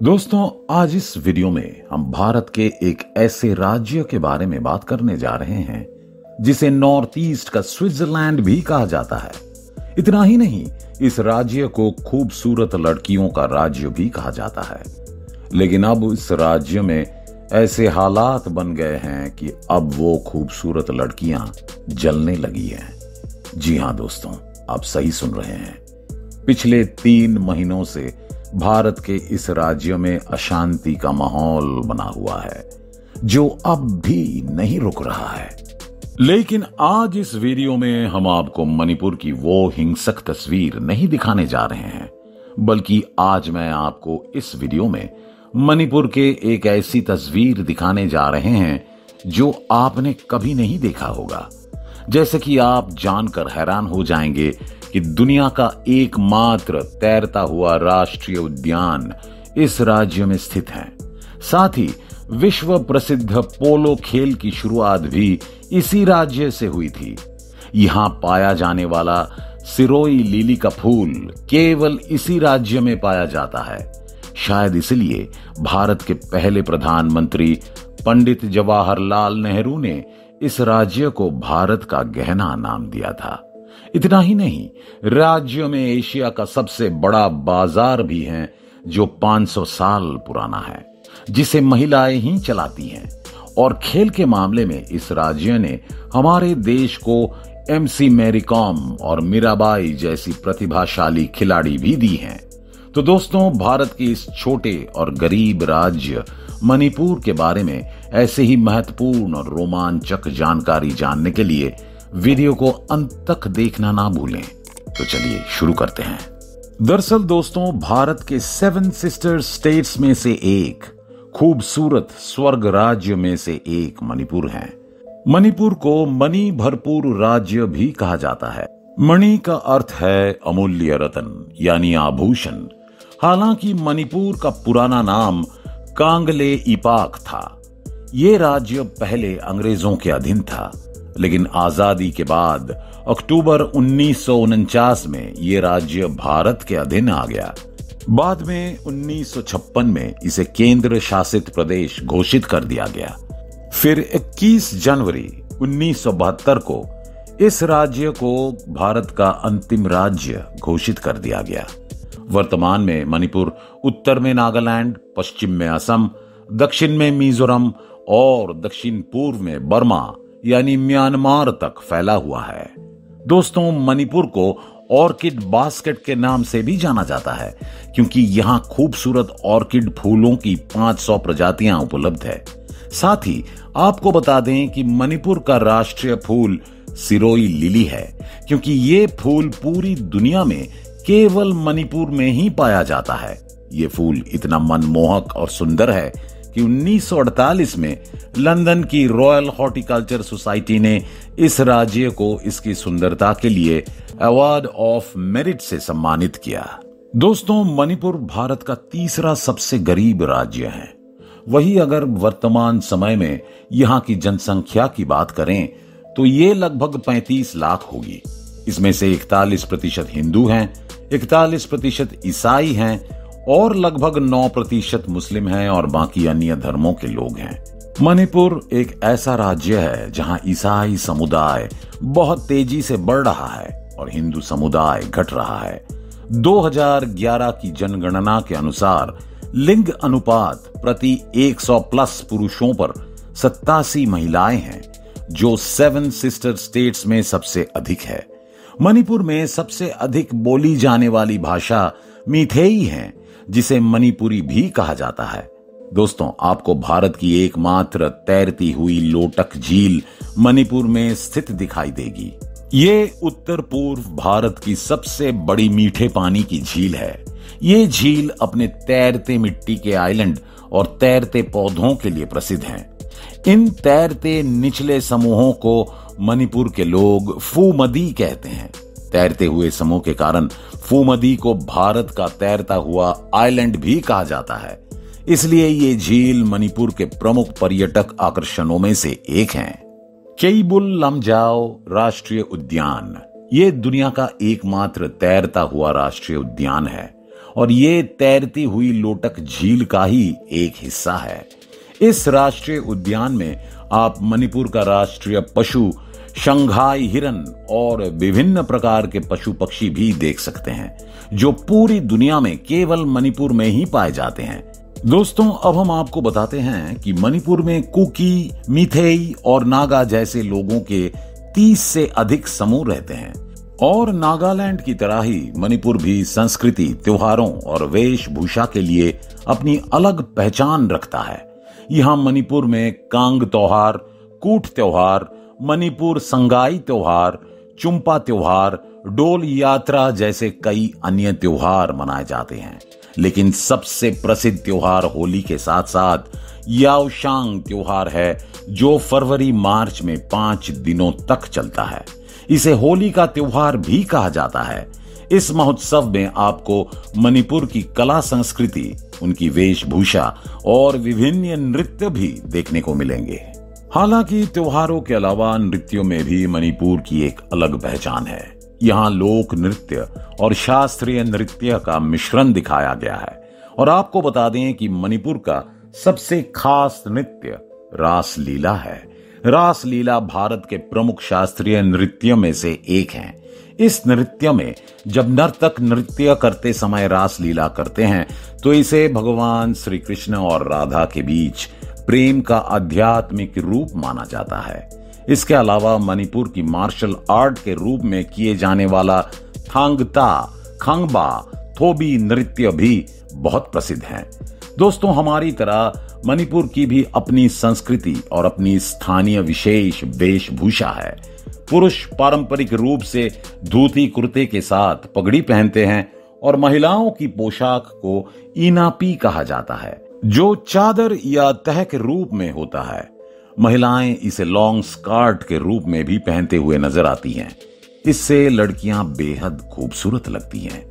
दोस्तों, आज इस वीडियो में हम भारत के एक ऐसे राज्य के बारे में बात करने जा रहे हैं जिसे नॉर्थ ईस्ट का स्विट्जरलैंड भी कहा जाता है। इतना ही नहीं, इस राज्य को खूबसूरत लड़कियों का राज्य भी कहा जाता है। लेकिन अब इस राज्य में ऐसे हालात बन गए हैं कि अब वो खूबसूरत लड़कियां जलने लगी हैं। जी हां दोस्तों, आप सही सुन रहे हैं। पिछले 3 महीनों से भारत के इस राज्य में अशांति का माहौल बना हुआ है जो अब भी नहीं रुक रहा है। लेकिन आज इस वीडियो में हम आपको मणिपुर की वो हिंसक तस्वीर नहीं दिखाने जा रहे हैं, बल्कि आज मैं आपको इस वीडियो में मणिपुर के एक ऐसी तस्वीर दिखाने जा रहे हैं जो आपने कभी नहीं देखा होगा। जैसे कि आप जानकर हैरान हो जाएंगे कि दुनिया का एकमात्र तैरता हुआ राष्ट्रीय उद्यान इस राज्य में स्थित है। साथ ही विश्व प्रसिद्ध पोलो खेल की शुरुआत भी इसी राज्य से हुई थी। यहां पाया जाने वाला सिरोई लिली का फूल केवल इसी राज्य में पाया जाता है। शायद इसलिए भारत के पहले प्रधानमंत्री पंडित जवाहरलाल नेहरू ने इस राज्य को भारत का गहना नाम दिया था। इतना ही नहीं, राज्य में एशिया का सबसे बड़ा बाजार भी है जो 500 साल पुराना है, जिसे महिलाएं ही चलाती हैं। और खेल के मामले में इस राज्य ने हमारे देश को MC मैरी कॉम और मीराबाई जैसी प्रतिभाशाली खिलाड़ी भी दी हैं। तो दोस्तों, भारत के इस छोटे और गरीब राज्य मणिपुर के बारे में ऐसे ही महत्वपूर्ण और रोमांचक जानकारी जानने के लिए वीडियो को अंत तक देखना ना भूलें। तो चलिए शुरू करते हैं। दरअसल दोस्तों, भारत के 7 सिस्टर स्टेट्स में से एक खूबसूरत स्वर्ग राज्य में से एक मणिपुर है। मणिपुर को मणि भरपूर राज्य भी कहा जाता है। मणि का अर्थ है अमूल्य रतन यानी आभूषण। हालांकि मणिपुर का पुराना नाम कांगले इपाक था। ये राज्य पहले अंग्रेजों के अधीन था, लेकिन आजादी के बाद अक्टूबर 1949 में ये राज्य भारत के अधीन आ गया। बाद में 1956 में इसे केंद्र शासित प्रदेश घोषित कर दिया गया। फिर 21 जनवरी 1972 को इस राज्य को भारत का अंतिम राज्य घोषित कर दिया गया। वर्तमान में मणिपुर उत्तर में नागालैंड, पश्चिम में असम, दक्षिण में मिजोरम और दक्षिण पूर्व में बर्मा यानी म्यांमार तक फैला हुआ है। दोस्तों, मणिपुर को ऑर्किड बास्केट के नाम से भी जाना जाता है क्योंकि यहाँ खूबसूरत ऑर्किड फूलों की 500 प्रजातियां उपलब्ध है। साथ ही आपको बता दें कि मणिपुर का राष्ट्रीय फूल सिरोई लिली है क्योंकि ये फूल पूरी दुनिया में केवल मणिपुर में ही पाया जाता है। ये फूल इतना मनमोहक और सुंदर है कि 1948 में लंदन की रॉयल हॉर्टिकल्चर सोसाइटी ने इस राज्य को इसकी सुंदरता के लिए अवार्ड ऑफ मेरिट से सम्मानित किया। दोस्तों, मणिपुर भारत का तीसरा सबसे गरीब राज्य है। वही अगर वर्तमान समय में यहाँ की जनसंख्या की बात करें तो ये लगभग 35 लाख होगी। इसमें से 41% हिंदू हैं, 41% ईसाई हैं और लगभग 9% मुस्लिम हैं और बाकी अन्य धर्मों के लोग हैं। मणिपुर एक ऐसा राज्य है जहां ईसाई समुदाय बहुत तेजी से बढ़ रहा है और हिंदू समुदाय घट रहा है। 2011 की जनगणना के अनुसार लिंग अनुपात प्रति 100 प्लस पुरुषों पर 87 महिलाएं हैं, जो 7 सिस्टर स्टेट्स में सबसे अधिक है। मणिपुर में सबसे अधिक बोली जाने वाली भाषा मीथेई है, जिसे मणिपुरी भी कहा जाता है। दोस्तों, आपको भारत की एकमात्र तैरती हुई लोटक झील मणिपुर में स्थित दिखाई देगी। ये उत्तर पूर्व भारत की सबसे बड़ी मीठे पानी की झील है। ये झील अपने तैरते मिट्टी के आइलैंड और तैरते पौधों के लिए प्रसिद्ध है। इन तैरते निचले समूहों को मणिपुर के लोग फूमदी कहते हैं। तैरते हुए समूह के कारण फूमदी को भारत का तैरता हुआ आइलैंड भी कहा जाता है। इसलिए ये झील मणिपुर के प्रमुख पर्यटक आकर्षणों में से एक है। केइबुल लमजाओ राष्ट्रीय उद्यान ये दुनिया का एकमात्र तैरता हुआ राष्ट्रीय उद्यान है और ये तैरती हुई लोटक झील का ही एक हिस्सा है। इस राष्ट्रीय उद्यान में आप मणिपुर का राष्ट्रीय पशु शंघाई हिरन और विभिन्न प्रकार के पशु पक्षी भी देख सकते हैं, जो पूरी दुनिया में केवल मणिपुर में ही पाए जाते हैं। दोस्तों, अब हम आपको बताते हैं कि मणिपुर में कुकी, मिथेई और नागा जैसे लोगों के 30 से अधिक समूह रहते हैं। और नागालैंड की तरह ही मणिपुर भी संस्कृति, त्योहारों और वेशभूषा के लिए अपनी अलग पहचान रखता है। यहाँ मणिपुर में कांग त्योहार, कूट त्योहार, मणिपुर संगाई त्योहार, चुम्पा त्योहार, डोल यात्रा जैसे कई अन्य त्योहार मनाए जाते हैं। लेकिन सबसे प्रसिद्ध त्योहार होली के साथ साथ याओशांग त्योहार है, जो फरवरी मार्च में 5 दिनों तक चलता है। इसे होली का त्योहार भी कहा जाता है। इस महोत्सव में आपको मणिपुर की कला संस्कृति, उनकी वेशभूषा और विभिन्न नृत्य भी देखने को मिलेंगे। हालांकि त्योहारों के अलावा नृत्यों में भी मणिपुर की एक अलग पहचान है। यहाँ लोक नृत्य और शास्त्रीय नृत्य का मिश्रण दिखाया गया है। और आपको बता दें कि मणिपुर का सबसे खास नृत्य रासलीला है। रासलीला भारत के प्रमुख शास्त्रीय नृत्यों में से एक है। इस नृत्य में जब नर्तक नृत्य करते समय रासलीला करते हैं तो इसे भगवान श्री कृष्ण और राधा के बीच प्रेम का आध्यात्मिक रूप माना जाता है। इसके अलावा मणिपुर की मार्शल आर्ट के रूप में किए जाने वाला थांगता, खंगबा, थोबी नृत्य भी बहुत प्रसिद्ध है। दोस्तों, हमारी तरह मणिपुर की भी अपनी संस्कृति और अपनी स्थानीय विशेष वेशभूषा है। पुरुष पारंपरिक रूप से धोती कुर्ते के साथ पगड़ी पहनते हैं और महिलाओं की पोशाक को इनापी कहा जाता है, जो चादर या तह के रूप में होता है। महिलाएं इसे लॉन्ग स्कर्ट के रूप में भी पहनते हुए नजर आती हैं। इससे लड़कियां बेहद खूबसूरत लगती हैं।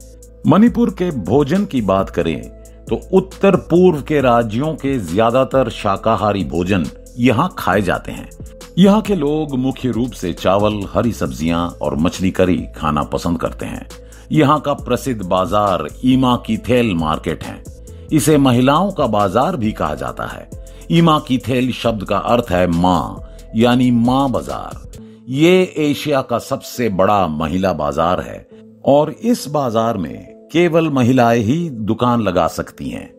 मणिपुर के भोजन की बात करें तो उत्तर पूर्व के राज्यों के ज्यादातर शाकाहारी भोजन यहाँ खाए जाते हैं। यहाँ के लोग मुख्य रूप से चावल, हरी सब्जियां और मछली करी खाना पसंद करते हैं। यहाँ का प्रसिद्ध बाजार ईमा कीथेल मार्केट है। इसे महिलाओं का बाजार भी कहा जाता है। ईमा कीथेल शब्द का अर्थ है मां, यानी मां बाजार। ये एशिया का सबसे बड़ा महिला बाजार है और इस बाजार में केवल महिलाएं ही दुकान लगा सकती हैं।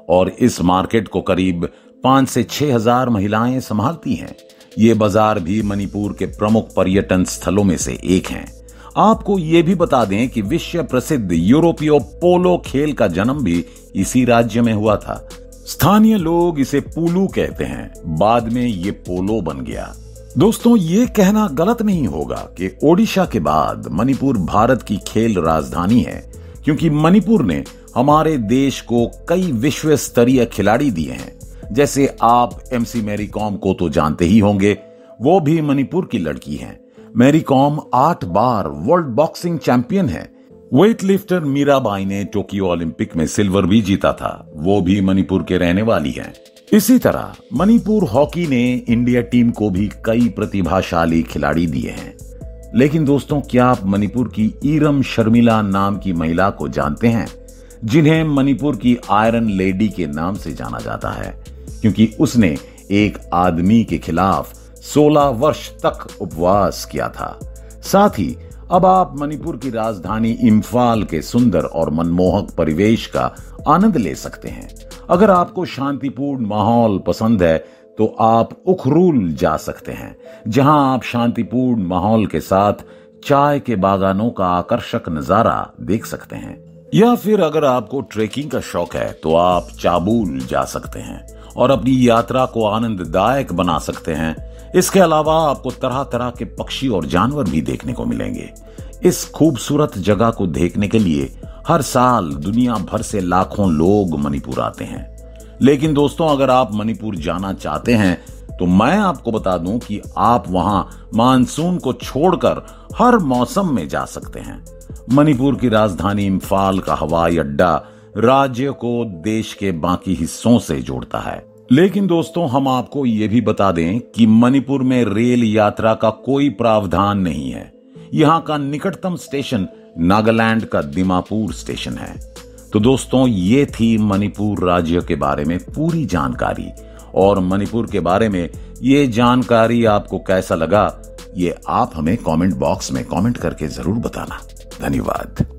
और इस मार्केट को करीब 5 से 6 हजार महिलाएं संभालती हैं। ये बाजार भी मणिपुर के प्रमुख पर्यटन स्थलों में से एक है। आपको ये भी बता दें कि विश्व प्रसिद्ध यूरोपीय पोलो खेल का जन्म भी इसी राज्य में हुआ था। स्थानीय लोग इसे पुलू कहते हैं, बाद में ये पोलो बन गया। दोस्तों, ये कहना गलत नहीं होगा कि ओडिशा के बाद मणिपुर भारत की खेल राजधानी है, क्योंकि मणिपुर ने हमारे देश को कई विश्व स्तरीय खिलाड़ी दिए हैं। जैसे आप MC मैरी कॉम को तो जानते ही होंगे, वो भी मणिपुर की लड़की हैं। मैरी कॉम 8 बार वर्ल्ड बॉक्सिंग चैंपियन है। वेटलिफ्टर मीराबाई ने टोक्यो ओलंपिक में सिल्वर भी जीता था, वो भी मणिपुर के रहने वाली हैं। इसी तरह मणिपुर हॉकी ने इंडिया टीम को भी कई प्रतिभाशाली खिलाड़ी दिए हैं। लेकिन दोस्तों, क्या आप मणिपुर की ईरम शर्मिला नाम की महिला को जानते हैं, जिन्हें मणिपुर की आयरन लेडी के नाम से जाना जाता है, क्योंकि उसने एक आदमी के खिलाफ 16 वर्ष तक उपवास किया था। साथ ही अब आप मणिपुर की राजधानी इम्फाल के सुंदर और मनमोहक परिवेश का आनंद ले सकते हैं। अगर आपको शांतिपूर्ण माहौल पसंद है तो आप उखरूल जा सकते हैं, जहां आप शांतिपूर्ण माहौल के साथ चाय के बागानों का आकर्षक नजारा देख सकते हैं। या फिर अगर आपको ट्रेकिंग का शौक है तो आप चाबुल जा सकते हैं और अपनी यात्रा को आनंददायक बना सकते हैं। इसके अलावा आपको तरह तरह के पक्षी और जानवर भी देखने को मिलेंगे। इस खूबसूरत जगह को देखने के लिए हर साल दुनिया भर से लाखों लोग मणिपुर आते हैं। लेकिन दोस्तों, अगर आप मणिपुर जाना चाहते हैं तो मैं आपको बता दूं कि आप वहां मानसून को छोड़कर हर मौसम में जा सकते हैं। मणिपुर की राजधानी इम्फाल का हवाई अड्डा राज्य को देश के बाकी हिस्सों से जोड़ता है। लेकिन दोस्तों, हम आपको ये भी बता दें कि मणिपुर में रेल यात्रा का कोई प्रावधान नहीं है। यहाँ का निकटतम स्टेशन नागालैंड का दीमापुर स्टेशन है। तो दोस्तों, ये थी मणिपुर राज्य के बारे में पूरी जानकारी। और मणिपुर के बारे में ये जानकारी आपको कैसा लगा, ये आप हमें कमेंट बॉक्स में कमेंट करके जरूर बताना। धन्यवाद।